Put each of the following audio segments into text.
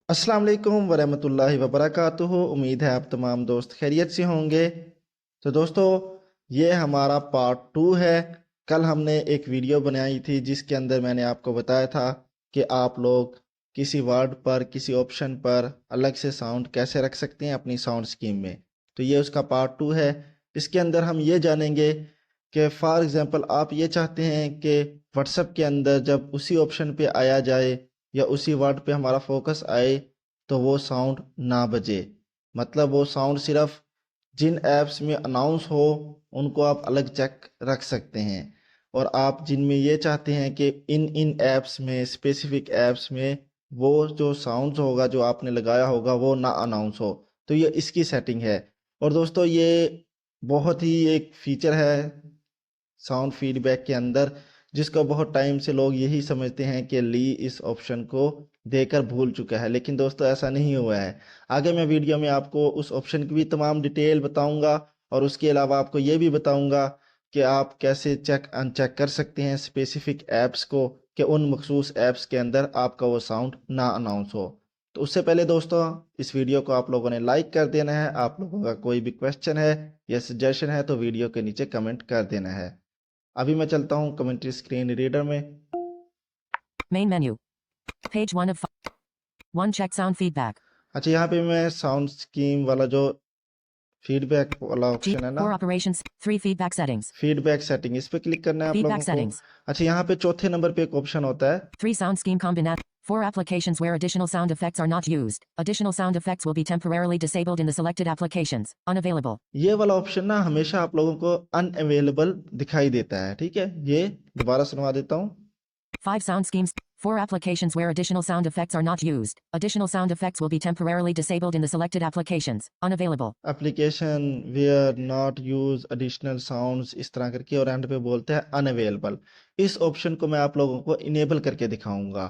अस्सलाम वालेकुम वरहमतुल्लाहि वबरकातुहू। उम्मीद है आप तमाम दोस्त खैरियत से होंगे। तो दोस्तों, ये हमारा पार्ट 2 है। कल हमने एक वीडियो बनाई थी जिसके अंदर मैंने आपको बताया था कि आप लोग किसी वर्ड पर, किसी ऑप्शन पर अलग से साउंड कैसे रख सकते हैं अपनी साउंड स्कीम में। तो ये उसका पार्ट 2 है। इसके अंदर हम ये जानेंगे कि फॉर एग्ज़ाम्पल आप ये चाहते हैं कि व्हाट्सएप के अंदर जब उसी ऑप्शन पे आया जाए या उसी वर्ड पे हमारा फोकस आए तो वो साउंड ना बजे। मतलब वो साउंड सिर्फ जिन ऐप्स में अनाउंस हो उनको आप अलग चेक रख सकते हैं, और आप जिनमें ये चाहते हैं कि इन इन ऐप्स में, स्पेसिफिक ऐप्स में वो जो साउंड्स होगा जो आपने लगाया होगा वो ना अनाउंस हो। तो ये इसकी सेटिंग है। और दोस्तों, ये बहुत ही एक फीचर है साउंड फीडबैक के अंदर, जिसका बहुत टाइम से लोग यही समझते हैं कि ली इस ऑप्शन को देकर भूल चुका है, लेकिन दोस्तों ऐसा नहीं हुआ है। आगे मैं वीडियो में आपको उस ऑप्शन की भी तमाम डिटेल बताऊंगा, और उसके अलावा आपको ये भी बताऊंगा कि आप कैसे चेक अनचेक कर सकते हैं स्पेसिफिक ऐप्स को, कि उन मखसूस ऐप्स के अंदर आपका वो साउंड ना अनाउंस हो। तो उससे पहले दोस्तों, इस वीडियो को आप लोगों ने लाइक कर देना है। आप लोगों का कोई भी क्वेश्चन है या सजेशन है तो वीडियो के नीचे कमेंट कर देना है। अभी मैं चलता हूँ कमेंट्री स्क्रीन रीडर में। Main menu. Page 1 of 1 check sound feedback. अच्छा, यहाँ पे मैं साउंड स्कीम वाला जो फीडबैक वाला G. ऑप्शन है ना, Core operations. 3 feedback settings. Feedback setting, इस पे क्लिक करना है आप Feedback लोगों को। settings. अच्छा, यहाँ पे चौथे नंबर पे एक ऑप्शन होता है 3 sound scheme combinat. 4 applications where additional sound effects are not used. Additional sound effects will be temporarily disabled in the selected applications. Unavailable. ये वाला ऑप्शन ना हमेशा आप लोगों को अनअवेलेबल दिखाई देता है। ठीक है, ये दोबारा सुनवा देता हूँ। 5 sound schemes. 4 applications where additional sound effects are not used. Additional sound effects will be temporarily disabled in the selected applications. Unavailable. Application where not use additional sounds, इस तरह करके, और एंड पे बोलते हैं अनअवेलेबल। इस ऑप्शन को मैं आप लोगों को इनेबल करके दिखाऊंगा।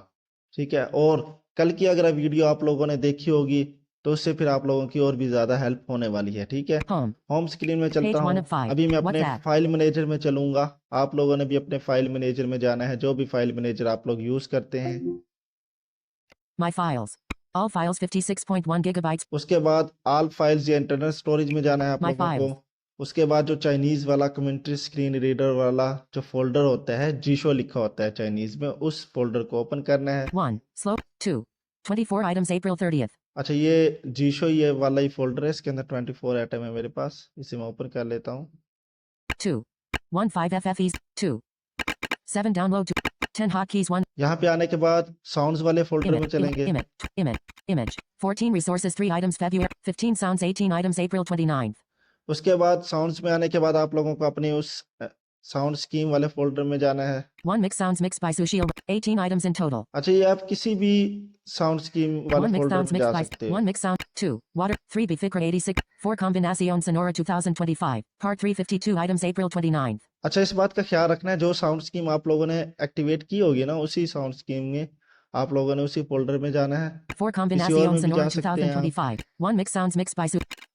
ठीक है, और कल की अगर वीडियो आप लोगों ने देखी होगी तो उससे फिर आप लोगों की और भी ज़्यादा हेल्प होने वाली है। ठीक है, Home. होम स्क्रीन में चलता Page 1 हूँ। of 5. अभी मैं अपने WhatsApp. फाइल मैनेजर में चलूंगा। आप लोगों ने भी अपने फाइल मैनेजर में जाना है, जो भी फाइल मैनेजर आप लोग यूज़ करते हैं। My files. All files 56.1 gigabytes. उसके बाद ऑल फाइल्स या इंटरनल स्टोरेज में जाना है आप My लोगों को। files. उसके बाद जो चाइनीज़ वाला कमेंट्री स्क्रीन रीडर वाला जो फोल्डर होता है, जीशो लिखा होता है चाइनीज़ में, उस फोल्डर को ओपन करना है। 1. Slow. 2. 24 items April 30th. अच्छा, ये जीशो ये वाला ही फोल्डर है, इसके अंदर 24 आइटम है मेरे पास। इसे मैं ओपन कर लेता हूँ। 2. 1 5 FFEs. 2. 7 download to 10 hotkeys. 1 यहाँ पे आने के बाद साउंड्स वाले फोल्डर में image चलेंगे। image 14 resources 3 items February 15 sounds 18 items April 29th. उसके बाद साउंड्स में आने के बाद आप लोगों को अपने उस साउंड स्कीम वाले फोल्डर में जाना है। 1 mix sounds mixed by Sushil 18 items in total. अच्छा, ये आप किसी भी साउंड स्कीम वाले 1 mix फोल्डर sounds में जा mixed by सकते हो। 1 mix sound 2 water 3 Bifikra 86 4 combinacion sonora 2025 part 352 items April 29th. अच्छा, इस बात का ख्याल रखना है जो साउंड स्कीम आप लोगों ने एक्टिवेट की होगी ना, उसी साउंड स्कीम में आप लोगों ने उसी फोल्डर में जाना है। 4 किसी और combinacion में भी जा sonora सकते हैं आप। 2025 1 mix sounds mixed by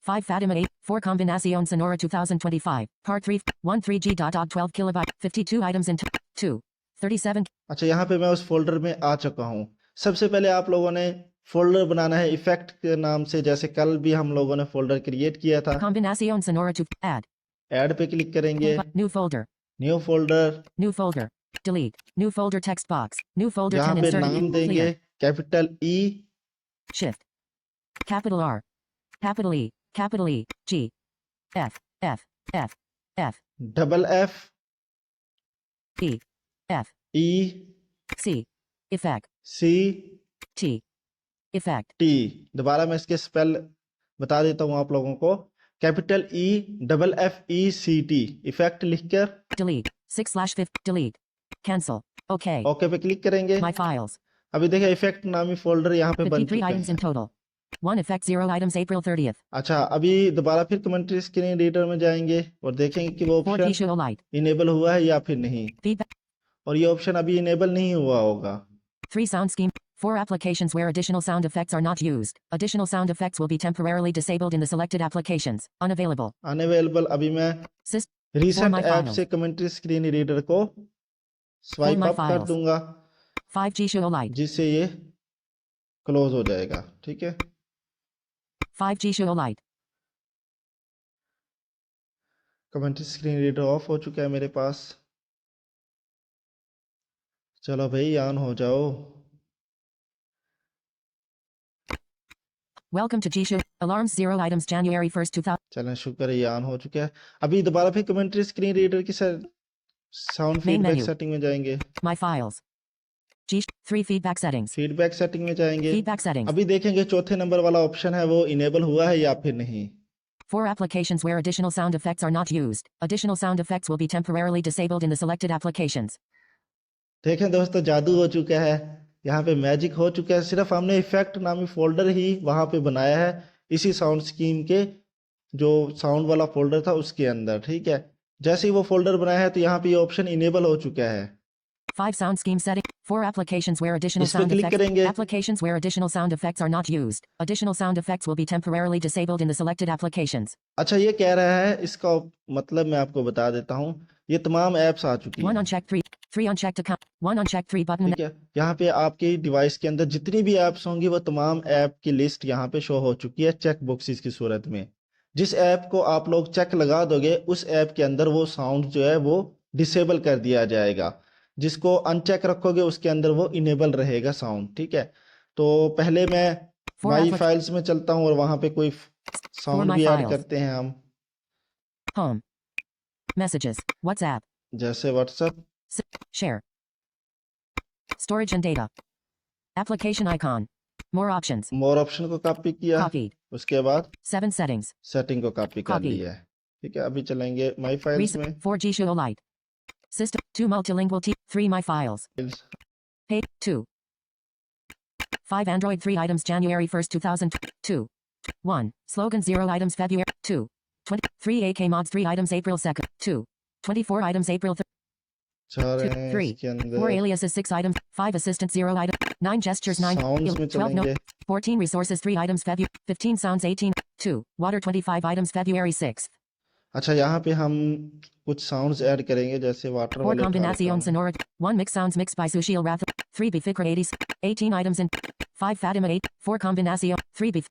5 Fatima 8 4 combinacion sonora 2025 part 3 1 3G dot 12 kilobyte 52 items in 2 37. अच्छा, यहाँ पे मैं उस फोल्डर में आ चुका हूँ। सबसे पहले आप लोगों ने फोल्डर बनाना है इफेक्ट के नाम से, जैसे कल भी हम लोगों ने फोल्डर क्रिएट किया था। Combinacion sonora to add. Add पे क्लिक करेंगे, New folder. New folder. New folder. Delete. New folder text box. New folder यहाँ 10 पे insert. नाम देंगे Clear. Capital E, Shift. Capital R. Capital E. Capital E. G. F. F. F. F. Double F, E. F. ई, C. Effect. सी, T. Effect. T. दोबारा मैं इसके spell बता देता हूँ आप लोगों को। Capital E, double F E C T, effect लिखकर Delete. 6/5. Delete. Cancel. OK. Okay पे क्लिक करेंगे। My files. अभी देखिए इफेक्ट नामी फोल्डर यहाँ पे बन 53 चुका items in है। total. 1 effect 0 items April 30th. अच्छा, अभी दोबारा फिर कमेंट्री स्क्रीन रीडर में जाएंगे और देखेंगे कि वो 4 ऑप्शन Show Light. इनेबल हुआ है या फिर नहीं। Feedback. और ये ऑप्शन अभी इनेबल नहीं हुआ होगा। 3 sound scheme. 4 applications where additional sound effects are not used. Additional sound effects will be temporarily disabled in the selected applications. Unavailable. Unavailable. अभी मैं Sys. Recent my app files. से commentary screen reader को swipe my up कर files. दूंगा, 5G Show Light. जिससे ये close हो जाएगा। ठीक है, 5G show light. Commentary screen reader of हो चुका है मेरे पास। चलो भाई ऑन हो जाओ। Welcome to G show. Alarms 0 items January 1st 2000. चलें, शुक्र है ये ऑन हो चुका है। अभी दोबारा फिर कमेंट्री स्क्रीन रीडर की sound Main feedback menu. Setting में जाएंगे। My files. 3 feedback settings. Feedback setting में जाएंगे। Feedback settings. अभी देखेंगे चौथे नंबर वाला ऑप्शन है वो इनेबल हुआ है या फिर नहीं। For applications where additional sound effects are not used, additional sound effects will be temporarily disabled in the selected applications. देखें दोस्तों, जादू हो चुका है, यहाँ पे मैजिक हो चुका है। सिर्फ हमने इफेक्ट नामी फोल्डर ही वहां पे बनाया है, इसी साउंड स्कीम के जो साउंड वाला फोल्डर था उसके अंदर। ठीक है, जैसे ही वो फोल्डर बनाया है तो यहाँ पे ये ऑप्शन इनेबल हो चुका है। 5 sound scheme setting. For applications where additional इस पे sound क्लिक effects. करेंगे। Applications where additional sound effects are not used, additional sound effects will be temporarily disabled in the selected applications. अच्छा, ये कह रहा है, इसका मतलब मैं आपको बता देता हूँ। ये तमाम ऐप्स आ चुकी 1 हैं। unchecked 3. 3 unchecked account. 1 unchecked 3 button. ठीक है, यहाँ पे आपकी डिवाइस के अंदर जितनी भी ऐप्स होंगी वो तमाम ऐप की लिस्ट यहाँ पे शो हो चुकी है चेक बॉक्सेस की सूरत में। जिस ऐप को आप लोग चेक लगा दोगे उस ऐप के अंदर वो साउंड जो है वो डिसेबल कर दिया जाएगा। जिसको अनचेक रखोगे उसके अंदर वो इनेबल रहेगा साउंड। ठीक है, तो पहले मैं For माई applic- फाइल्स में चलता हूँ और वहां पे कोई साउंड My भी ऐड Files. करते हैं हम, Home. Messages. WhatsApp. जैसे WhatsApp. Share. Storage and data. Application icon. More options. More option को कॉपी किया, Copied. उसके बाद 7 settings. सेटिंग को कॉपी कर Copy. लिया है। ठीक है, अभी चलेंगे माई फाइल्स में। 4G show light. System. 2 multilingual 3 my files. Page 2. 5 Android 3 items January 1st 2002. 1. Slogan 0 items February 2. 3 AK mods 3 items April 2nd. 2. 24 items April 3rd. चार 2. हैं 3. इसके 4 अंदर। aliases 6 items. 5 assistants 0 items. 9 gestures 9. Sounds में 12 चलेंगे। 14 resources 3 items February. 15 sounds 18. 2. Water 25 items February 6th. अच्छा, यहाँ पे हम कुछ साउंड्स ऐड करेंगे, जैसे वाटर 4 वाले उठा लेता combinación हूँ। sonora. 1 mix sounds mixed by Sushil Rath. 3 Bifikra 80s. 18 items in. 5 Fatima 8. 4 combinación. 3 beef.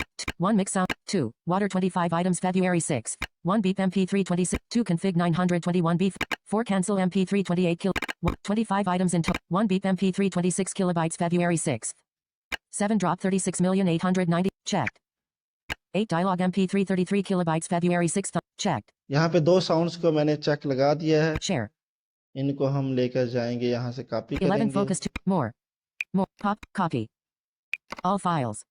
1 mix sound. 2. Water 25 items February 6th. 1 beep MP3 26. 2 config 921 beef. 4 cancel MP3 28 kil. 25 items in total. 1 beep MP3 26 kilobytes February 6th. 7 drop 36,890. Checked. 8 dialogue MP3 33 kilobytes February 6th. Checked. यहाँ पे दो sounds को मैंने check लगा दिया है। Share. इनको हम लेकर जाएंगे, यहाँ से कॉपी 11 करेंगे। focus 2. More. Pop. Copy. All files.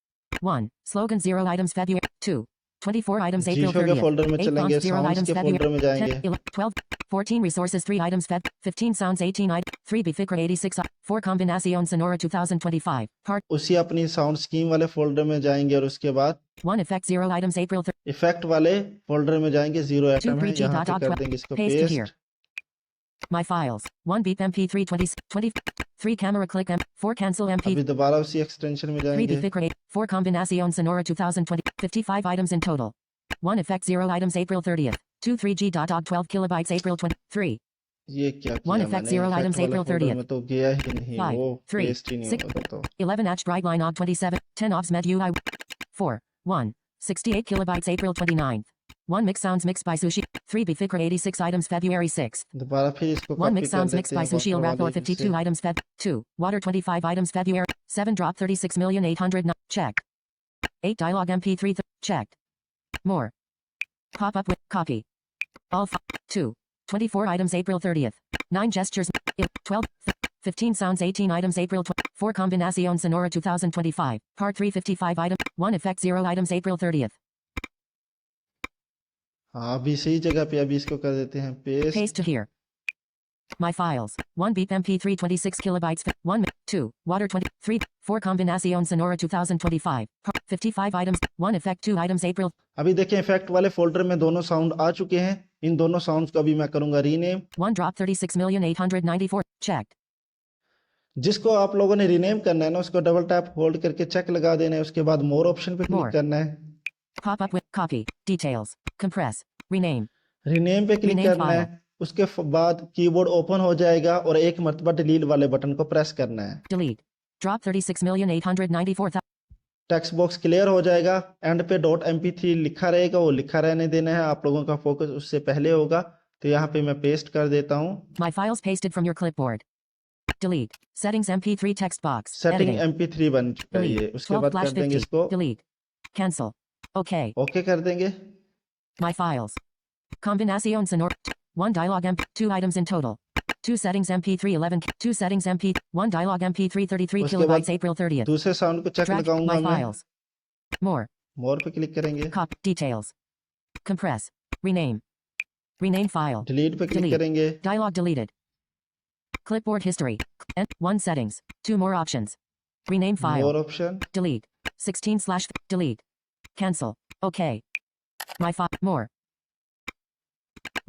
1. Slogan 0 items February. 2. 24 items April जीशो के 30th. फोल्डर में 8 चलेंगे, fonts 0 साउंड्स items के February. फोल्डर में 10, जाएंगे। 11, 12. 14 resources 3 items Feb. 15 sounds 18 items. 3 Bifikra 86. 4 combinación sonora 2025. Part. उसी अपनी साउंड स्कीम वाले फोल्डर में जाएंगे और उसके बाद 1 effect 0 items April 30th. Effect वाले फोल्डर में जाएंगे। 0 एटम है, 3G यहाँ पे dot कर dot देंगे इसको paste to here. Paste. My files. 1 beep MP3 20. 3 camera click M. 4 cancel MP. अभी दोबारा उसी एक्सटेंशन में 3 जाएंगे। Bifikra 8. 4 combinación sonora 2020. 55 items in total. 1 effect 0 items April 30th. 2 3G dot 12 kilobytes April 23. ये क्या किया 1 effect मैंने? 0 इफेक्ट items वाले April फोल्डर 30th. में तो गया ही नहीं, 5, वो 3, पेस्ट ही नहीं 6, होगा तो। 11 Atch Drive Line Og 27, 10 Obs Med UI 4, 1, 68 kilobytes April 29th. 1 Mix Sounds mixed by Sushi. 3 Bifikra 86 items February 6th. दोबारा फिर इसको 1 कॉपी Mix कर Sounds लेते mixed by हैं Sushil वाटर Rathor वाले 52 से। items Feb. 2. Water 25 items February. 7 Drop 36,800. Checked. 8 Dialogue MP3. Checked. More. Pop up with copy. All 2. 24 items April 30th. 9 gestures. 12. 15 sounds 18 items April 4 combinación sonora 2025. Part 355 item. 1 effect 0 items April 30th. हाँ, अभी सही जगह पे अभी इसको कर देते हैं paste. Paste to here. My files. 1 beep MP3 26 kilobytes. 1 2. Water 23. 4 combinación sonora 2025. 55 items. 1 effect 2 items April. अभी देखें इफेक्ट वाले फोल्डर में दोनों साउंड आ चुके हैं। इन दोनों साउंड्स को अभी मैं करूंगा रीनेम। 1 drop 36,894. Checked. जिसको आप लोगों ने रीनेम करना है ना, उसको डबल टैप होल्ड करके चेक लगा देना है। उसके बाद मोर ऑप्शन पे क्लिक More. करना है। Pop up with copy. Details. Compress. Rename. Rename पे क्लिक Rename करना है। file. उसके बाद कीबोर्ड ओपन हो जाएगा और एक मरतबा डिलीट वाले बटन को प्रेस करना है। Delete. Drop 36,894,000. Text box clear हो जाएगा, एंड पे .mp3 लिखा रहेगा, वो लिखा रहने देना है, आप लोगों का फोकस उससे पहले होगा। तो यहाँ पे मैं पेस्ट कर देता हूँ। My files pasted from your clipboard. Delete. Settings MP3 text box. Setting Editing. mp3 बन चुका है ये। Delete. उसके 12 बाद कर flash देंगे 50. इसको Delete. Cancel. Okay. ओके कर देंगे। My files. Combinación sonora. 1 dialog MP. 2 items in total. 2 settings MP3 11. 2 settings MP. 1 dialog MP3 33 उसके बाद kilobytes April 30th. दूसरे साउंड को चेक Track. लगाऊंगा My मैं। files. More. मोर पे क्लिक करेंगे। Cop. Details. Compress. Rename. Rename file. Delete पे click Delete. करेंगे। Dialog deleted. Clipboard history. And 1 settings. 2 more options. Rename file. More option, Delete. 16 / delete. Cancel. Okay. My file. More.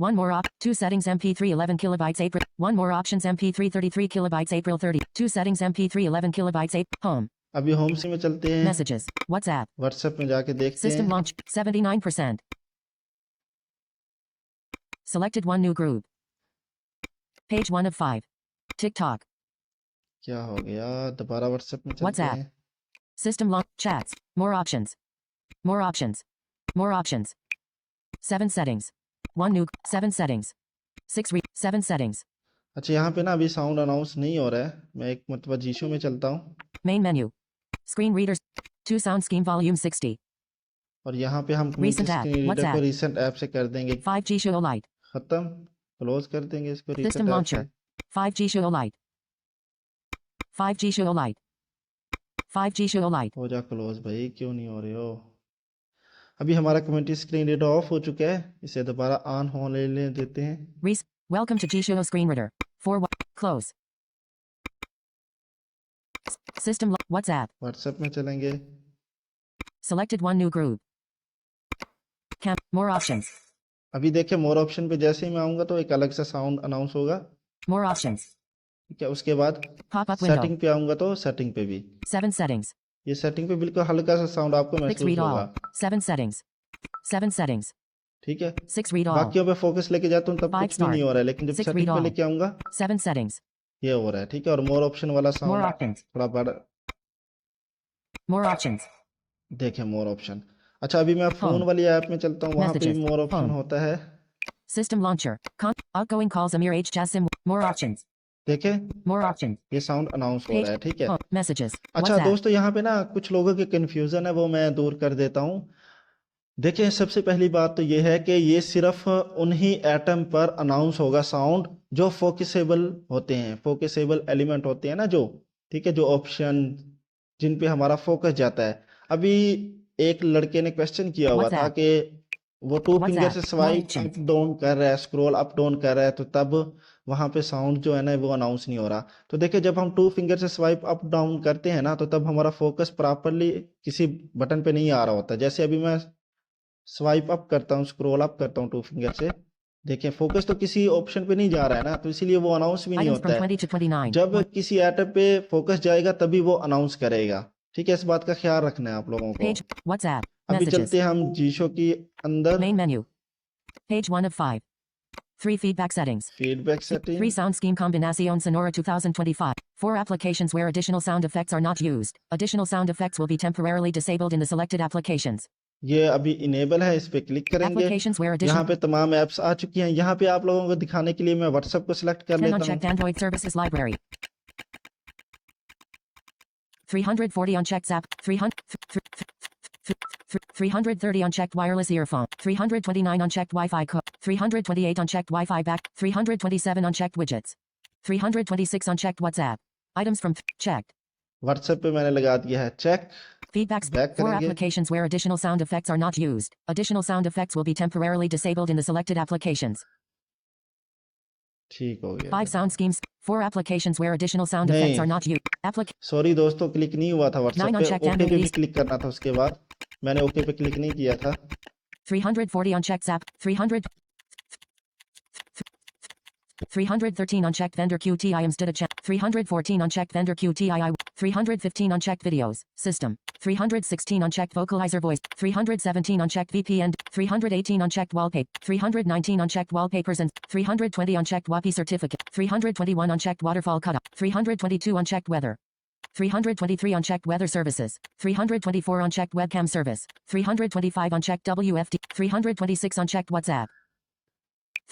1 more 2 settings MP3 11 kilobytes April. 1 more options MP3 33 kilobytes April 30. 2 settings MP3 11 kilobytes Home. अभी home से में चलते हैं। Messages. WhatsApp. WhatsApp में जाके देखते System हैं। launch. 79%. Selected 1 new group. Page 1 of 5. TikTok. क्या हो गया, दोबारा व्हाट्सएप में चलते WhatsApp. हैं। System launch. Chats. More options. More options. More options. 7 settings. 1 new. 7 settings. 7 settings. अच्छा यहाँ पे ना अभी साउंड अनाउंस नहीं हो रहा है। मैं एक मतलब जीशो में चलता हूँ Main menu. Screen readers. 2 sound scheme volume 60. और यहाँ पे हम Recent app, स्क्रीन रीडर को WhatsApp. रिसेंट ऐप से कर देंगे 5G Show Lite. खत्म। क्लोज कर देंगे इसको System रिसेंट ऐप launcher. से। 5G Show Lite. 5G Show Lite. 5G Show Lite. हो जा क्लोज भाई, क्यों नहीं हो रहे हो। अभी हमारा कम्युनिटी स्क्रीन रीडर ऑफ हो चुका है, इसे दोबारा ऑन होने ले देते हैं। Welcome to G Show Screen Reader. Close. System WhatsApp. WhatsApp में चलेंगे। Selected 1 new group. More options. अभी देखिए मोर ऑप्शन पे जैसे ही मैं आऊंगा तो एक अलग सा साउंड अनाउंस होगा। More options. ठीक है, उसके बाद Pop up window. सेटिंग पे आऊंगा तो सेटिंग पे भी 7 settings. ये सेटिंग पे बिल्कुल हल्का सा साउंड आपको 6 महसूस read all. होगा। 7 settings. 7 settings. ठीक है, 6 read all. बाकियों पे फोकस लेके जाता हूँ तब 5 कुछ भी नहीं star. हो रहा है, लेकिन जब 6 सेटिंग read पे all. लेके आऊंगा 7 settings. ये हो रहा है। ठीक है, और मोर ऑप्शन वाला More साउंड options. थोड़ा बड़ा More options. देखें मोर ऑप्शन। अच्छा अभी मैं फोन Home. वाली ऐप में चलता हूँ, वहां पे Messages. भी मोर ऑप्शन Home. होता है। System launcher. Outgoing calls Amir H. Jassim. More options. देखें More options. ये साउंड अनाउंस हो Page. रहा है। ठीक है, Home. Messages. अच्छा WhatsApp. दोस्तों यहाँ पे ना कुछ लोगों के कंफ्यूजन है, वो मैं दूर कर देता हूँ। देखिए सबसे पहली बात तो ये है कि ये सिर्फ उन्हीं एटम पर अनाउंस होगा साउंड जो फोकसेबल होते हैं, फोकसेबल एलिमेंट होते हैं ना जो, ठीक है, जो ऑप्शन जिन पे हमारा फोकस जाता है। अभी एक लड़के ने क्वेश्चन किया हुआ था WhatsApp. कि वो 2 फिंगर WhatsApp. से More swipe options. Up down कर रहा है, स्क्रॉल अप डाउन कर रहा है, तो तब वहां पे साउंड जो है ना वो अनाउंस नहीं हो रहा। तो देखिए जब हम 2 फिंगर से स्वाइप अप डाउन करते हैं ना, तो तब हमारा फोकस प्रॉपरली किसी बटन पे नहीं आ रहा होता। जैसे अभी मैं स्वाइप अप करता हूँ, स्क्रॉल अप करता हूँ 2 फिंगर से, देखिए फोकस तो किसी ऑप्शन पे नहीं जा रहा है ना, तो इसीलिए वो अनाउंस भी नहीं Items होता from है। 20 to 29. जब किसी एटम पे फोकस जाएगा तभी वो अनाउंस करेगा। ठीक है, इस बात का ख्याल रखना है आप लोगों को। Page. WhatsApp. अभी Messages. चलते हैं हम जीशो की अंदर। Main menu. Page 1 of 5. 3 feedback settings. Feedback 3 setting, sound scheme combinación sonora 2025. 4 applications where additional sound effects are not used. Additional sound effects will be temporarily disabled in the selected applications. ये अभी enable है, इस पे click करेंगे। Applications where यहाँ additional पे तमाम apps आ चुकी हैं। यहाँ पे आप लोगों को दिखाने के लिए मैं व्हाट्सएप को सिलेक्ट कर 10 लेता unchecked हूँ। Android services library. 340 unchecked Zap. 330 unchecked wireless earphone. 329 unchecked Wi-Fi code. 328 unchecked Wi-Fi back. 327 unchecked widgets. 326 unchecked WhatsApp. Items from checked. WhatsApp पे मैंने लगा दिया है चेक। Feedbacks. Back 4 करेंगे। applications where additional sound effects are not used. Additional sound effects will be temporarily disabled in the selected applications. ठीक हो गया। 5 sound schemes. 4 applications where additional sound effects नहीं। are not used. सॉरी दोस्तों, click नहीं हुआ था WhatsApp 9 पे, unchecked okay पे भी Android. क्लिक करना था। उसके बाद मैंने ओके पे क्लिक नहीं किया था। 340 unchecked Zap. 313 unchecked vendor QTIMs data check. 314 unchecked vendor QTII. 315 unchecked videos. System. 316 unchecked vocalizer voice. 317 unchecked VPN. 318 unchecked wallpaper. 319 unchecked wallpapers and 320 unchecked WAPI certificate. 321 unchecked waterfall cutoff. 322 unchecked weather. 323 unchecked weather services. 324 unchecked webcam service. 325 unchecked WFD. 326 unchecked WhatsApp.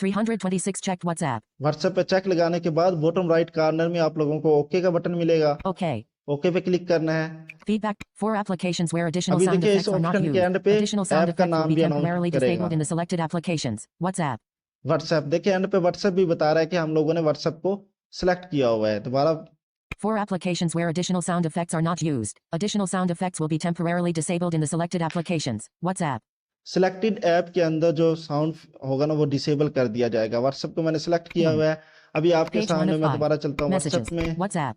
326 checked WhatsApp. WhatsApp पे check लगाने के बाद bottom right corner में आप लोगों को okay का button मिलेगा। Okay. ओके पे क्लिक करना है। Feedback. 4 applications where additional अभी sound देखिए effects इस are not ऑप्शन के used. एंड पे Additional sound ऐप का effects will नाम be भी temporarily अनाउंस करेगा। disabled in the selected applications. WhatsApp. WhatsApp देखिए एंड पे व्हाट्सएप भी बता रहा है कि हम लोगों ने व्हाट्सएप को सिलेक्ट किया हुआ है। दोबारा 4 applications where additional sound effects are not used. Additional sound effects will be temporarily disabled in the selected applications. WhatsApp. Selected app के अंदर जो साउंड होगा ना वो डिसेबल कर दिया जाएगा। व्हाट्सएप को मैंने सिलेक्ट किया हुआ है। अभी आपके Page 1 सामने of मैं 5. दोबारा चलता हूँ Messages. व्हाट्सएप में। WhatsApp.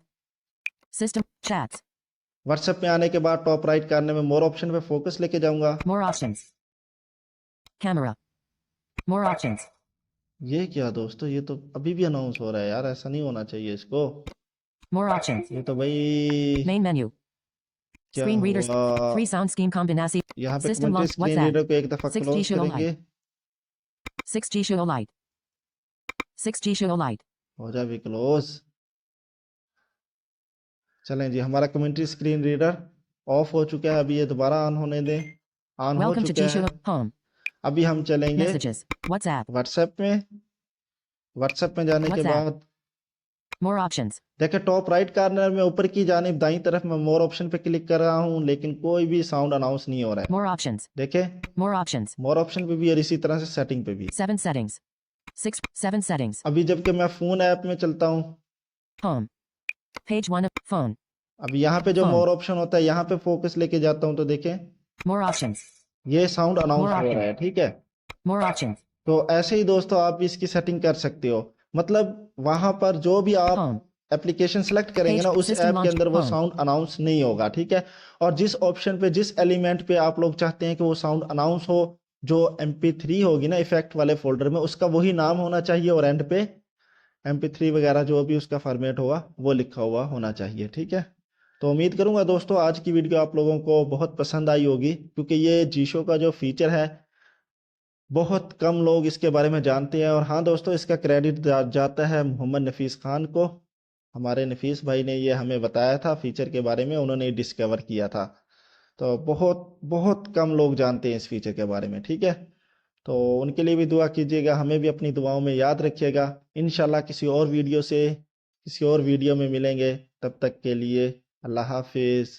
System. Chats. व्हाट्सएप में आने के बाद टॉप राइट कॉर्नर में मोर ऑप्शन पे फोकस लेके जाऊंगा। More options. Camera. More options. ये क्या दोस्तों, ये तो अभी भी अनाउंस हो रहा है यार, ऐसा नहीं होना चाहिए इसको। More options. ये तो भाई Main menu. क्या Screen readers. हुआ? 3 sound scheme combination. यहाँ पे System commentary launch. Screen WhatsApp. Reader को एक दफा 6G क्लोज show करेंगे। light. 6G show light. 6G show light. हो जा भी क्लोज। चलें जी, हमारा कमेंट्री स्क्रीन रीडर ऑफ हो चुका है। अभी ये दोबारा ऑन होने दें। ऑन हो Welcome to चुका G है। show home. अभी हम चलेंगे Messages. WhatsApp. व्हाट्सएप में। व्हाट्सएप में जाने के WhatsApp. बाद More options. देखिए टॉप राइट कॉर्नर में ऊपर की जानिब दाईं तरफ मैं मोर ऑप्शन पे क्लिक कर रहा हूं, लेकिन कोई भी साउंड अनाउंस नहीं हो रहा है। More options. देखे More options. मोर ऑप्शन पे भी और इसी तरह से सेटिंग पे भी। 7 settings. 7 settings. अभी जबकि मैं फोन ऐप में चलता हूं, Home. Page 1 of phone. अभी यहाँ पे जो Phone. मोर ऑप्शन होता है यहाँ पे फोकस लेके जाता हूं तो देखें More options. ये साउंड अनाउंस More हो रहा है। ठीक है, More options. तो ऐसे ही दोस्तों आप भी इसकी सेटिंग कर सकते हो। मतलब वहां पर जो भी आप Home. एप्लीकेशन सेलेक्ट करेंगे ना, उस System ऐप के launch अंदर वो home. साउंड अनाउंस नहीं होगा। ठीक है, और जिस ऑप्शन पे जिस एलिमेंट पे आप लोग चाहते हैं कि वो साउंड अनाउंस हो, जो MP3 होगी ना इफेक्ट वाले फोल्डर में, उसका वही नाम होना चाहिए और एंड पे MP3 वगैरह जो भी उसका फॉर्मेट होगा वो लिखा हुआ होना चाहिए। ठीक है, तो उम्मीद करूंगा दोस्तों आज की वीडियो आप लोगों को बहुत पसंद आई होगी, क्योंकि ये जीशो का जो फीचर है बहुत कम लोग इसके बारे में जानते हैं। और हाँ दोस्तों, इसका क्रेडिट जाता है मोहम्मद नफीस खान को। हमारे नफीस भाई ने ये हमें बताया था फीचर के बारे में, उन्होंने डिस्कवर किया था। तो बहुत बहुत कम लोग जानते हैं इस फीचर के बारे में। ठीक है, तो उनके लिए भी दुआ कीजिएगा, हमें भी अपनी दुआओं में याद रखिएगा। इंशाल्लाह किसी और वीडियो में मिलेंगे। तब तक के लिए अल्लाह हाफिज़।